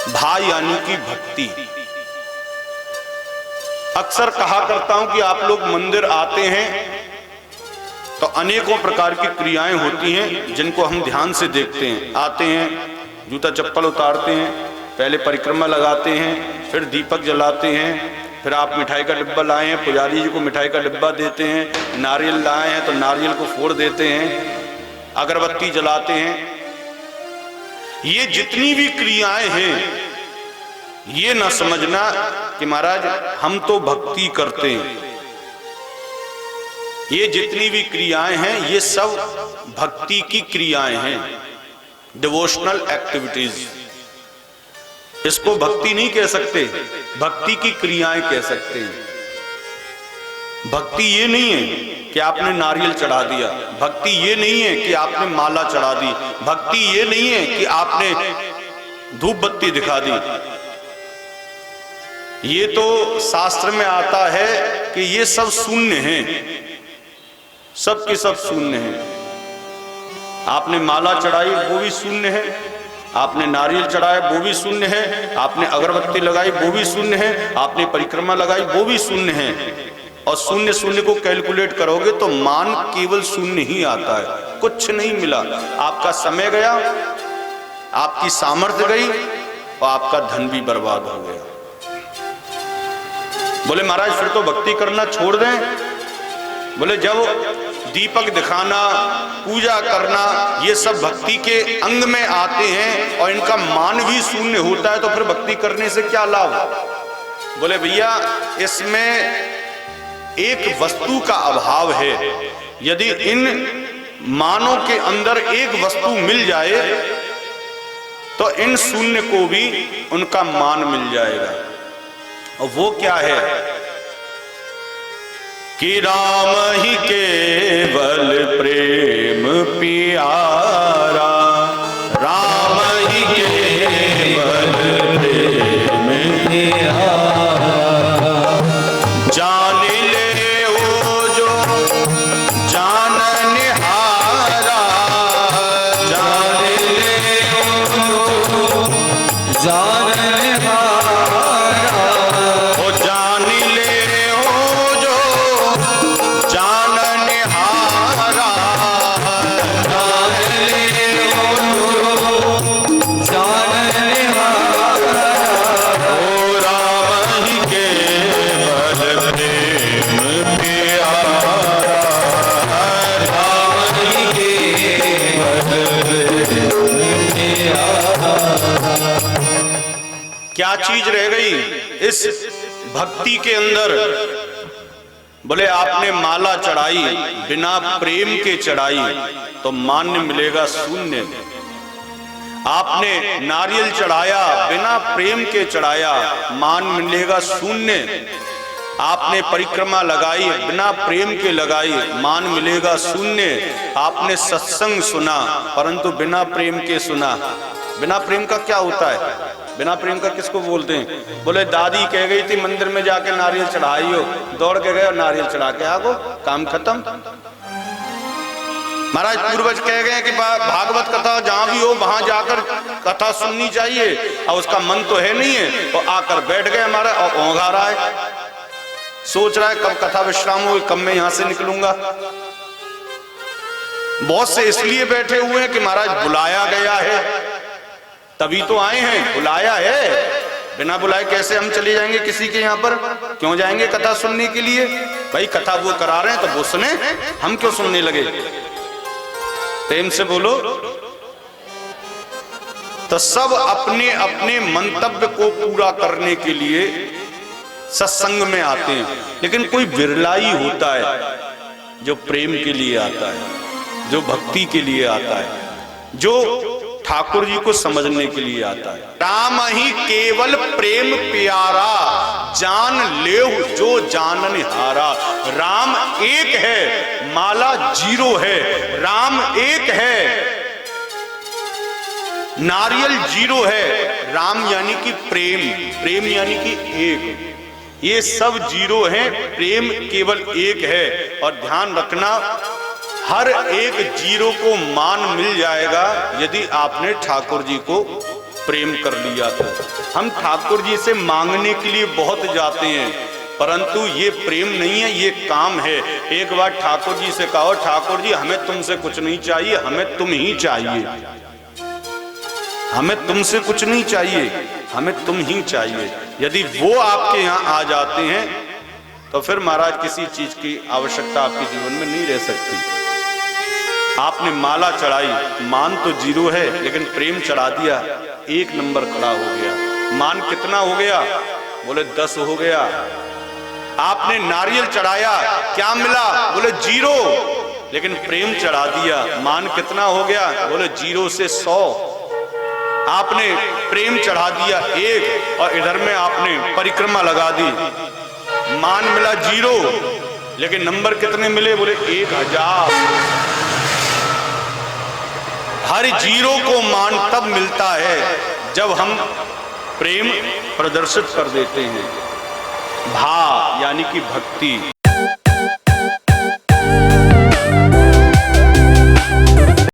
भा यानी कि भक्ति। अक्सर कहा करता हूं कि आप लोग मंदिर आते हैं तो अनेकों प्रकार की क्रियाएं होती हैं जिनको हम ध्यान से देखते हैं। आते हैं, जूता चप्पल उतारते हैं, पहले परिक्रमा लगाते हैं, फिर दीपक जलाते हैं, फिर आप मिठाई का डिब्बा लाए हैं, पुजारी जी को मिठाई का डिब्बा देते हैं, नारियल लाए हैं तो नारियल को फोड़ देते हैं, अगरबत्ती जलाते हैं। ये जितनी भी क्रियाएं हैं, ये ना समझना कि महाराज हम तो भक्ति करते हैं। ये जितनी भी क्रियाएं हैं ये सब भक्ति की क्रियाएं हैं, डिवोशनल एक्टिविटीज। इसको भक्ति नहीं कह सकते, भक्ति की क्रियाएं कह सकते हैं। भक्ति ये नहीं है कि आपने नारियल चढ़ा दिया, भक्ति ये नहीं है कि आपने माला चढ़ा दी, भक्ति ये नहीं है कि आपने धूप बत्ती दिखा दी। ये तो शास्त्र में आता है कि ये सब शून्य हैं, सब के सब शून्य हैं। आपने माला चढ़ाई वो भी शून्य है, आपने नारियल चढ़ाया वो भी शून्य है, आपने अगरबत्ती लगाई वो भी शून्य है, आपने परिक्रमा लगाई वो भी शून्य है। और शून्य शून्य को कैलकुलेट करोगे तो मान केवल शून्य ही आता है, कुछ नहीं मिला। आपका समय गया, आपकी सामर्थ्य गई और आपका धन भी बर्बाद हो गया। बोले महाराज फिर तो भक्ति करना छोड़ दें। बोले जब दीपक दिखाना, पूजा करना, ये सब भक्ति के अंग में आते हैं और इनका मान भी शून्य होता है तो फिर भक्ति करने से क्या लाभ? बोले भैया इसमें एक वस्तु का अभाव है। यदि इन मानों के अंदर एक वस्तु मिल जाए तो इन शून्य को भी उनका मान मिल जाएगा। और वो क्या है कि राम ही केवल प्रेम प्यारा, राम ही केवल प्रेम प्यारा, जान ले वो जो जाननहारा, जान ले वो जाननहारा, क्या चीज रह गई इस भक्ति के अंदर? बोले आपने माला चढ़ाई बिना प्रेम के चढ़ाई तो मान्य मिलेगा शून्य। आपने नारियल चढ़ाया बिना प्रेम के चढ़ाया, मान मिलेगा शून्य। आपने परिक्रमा लगाई बिना प्रेम के लगाई, मान मिलेगा शून्य। आपने सत्संग सुना परंतु बिना प्रेम के सुना। बिना प्रेम का क्या होता है? बिना प्रेम का किसको बोलते हैं? बोले दादी कह गई थी मंदिर में जाके नारियल चढ़ाइयो, दौड़ के गए और नारियल चढ़ा के आ गो, काम खत्म। महाराज पूर्वज कह गए कि भागवत कथा जहां भी हो वहां जाकर कथा सुननी चाहिए, और उसका मन तो है नहीं है, तो आकर बैठ गए हमारा और ओंघा रहा है, सोच रहा है कब कथा विश्राम हो, कब मैं यहां से निकलूंगा। बहुत से इसलिए बैठे हुए हैं कि महाराज बुलाया गया है तभी तो आए हैं, बुलाया है। बिना बुलाए कैसे हम चले जाएंगे किसी के यहाँ पर? क्यों जाएंगे कथा सुनने के लिए? भाई कथा वो करा रहे हैं तो वो सुने, हम क्यों सुनने लगे? प्रेम से बोलो। तो सब अपने अपने मंतव्य को पूरा करने के लिए सत्संग में आते हैं, लेकिन कोई विरला ही होता है जो प्रेम के लिए आता है, जो भक्ति के लिए आता है, जो ठाकुर जी को समझने के लिए आता है। राम ही केवल प्रेम प्यारा, जान ले जो जाननहारा। राम एक है, माला जीरो है। राम एक है, नारियल जीरो है। राम यानी कि प्रेम, प्रेम यानी कि एक। ये सब जीरो हैं, प्रेम केवल एक है। और ध्यान रखना, हर एक जीरो को मान मिल जाएगा यदि आपने ठाकुर जी को प्रेम कर लिया तो। हम ठाकुर जी से मांगने के लिए बहुत जाते हैं, परंतु ये प्रेम नहीं है, ये काम है। एक बार ठाकुर जी से कहो, ठाकुर जी हमें तुमसे कुछ नहीं चाहिए, हमें तुम ही चाहिए, हमें तुमसे कुछ नहीं चाहिए, हमें तुम ही चाहिए। यदि वो आपके यहाँ आ जाते हैं तो फिर महाराज किसी चीज की आवश्यकता आपके जीवन में नहीं रह सकती। आपने माला चढ़ाई, मान तो जीरो है लेकिन प्रेम चढ़ा दिया, 1 नंबर खड़ा हो गया। मान कितना हो गया? बोले 10 हो गया। आपने नारियल चढ़ाया, क्या मिला? बोले 0, लेकिन प्रेम चढ़ा दिया, मान कितना हो गया? बोले 0 से 100। आपने प्रेम चढ़ा दिया 1 और इधर में आपने परिक्रमा लगा दी, मान मिला 0, लेकिन नंबर कितने मिले? बोले 1000। हर जीरो को मान तब मिलता है जब हम प्रेम प्रदर्शित कर देते हैं। भाव यानी कि भक्ति।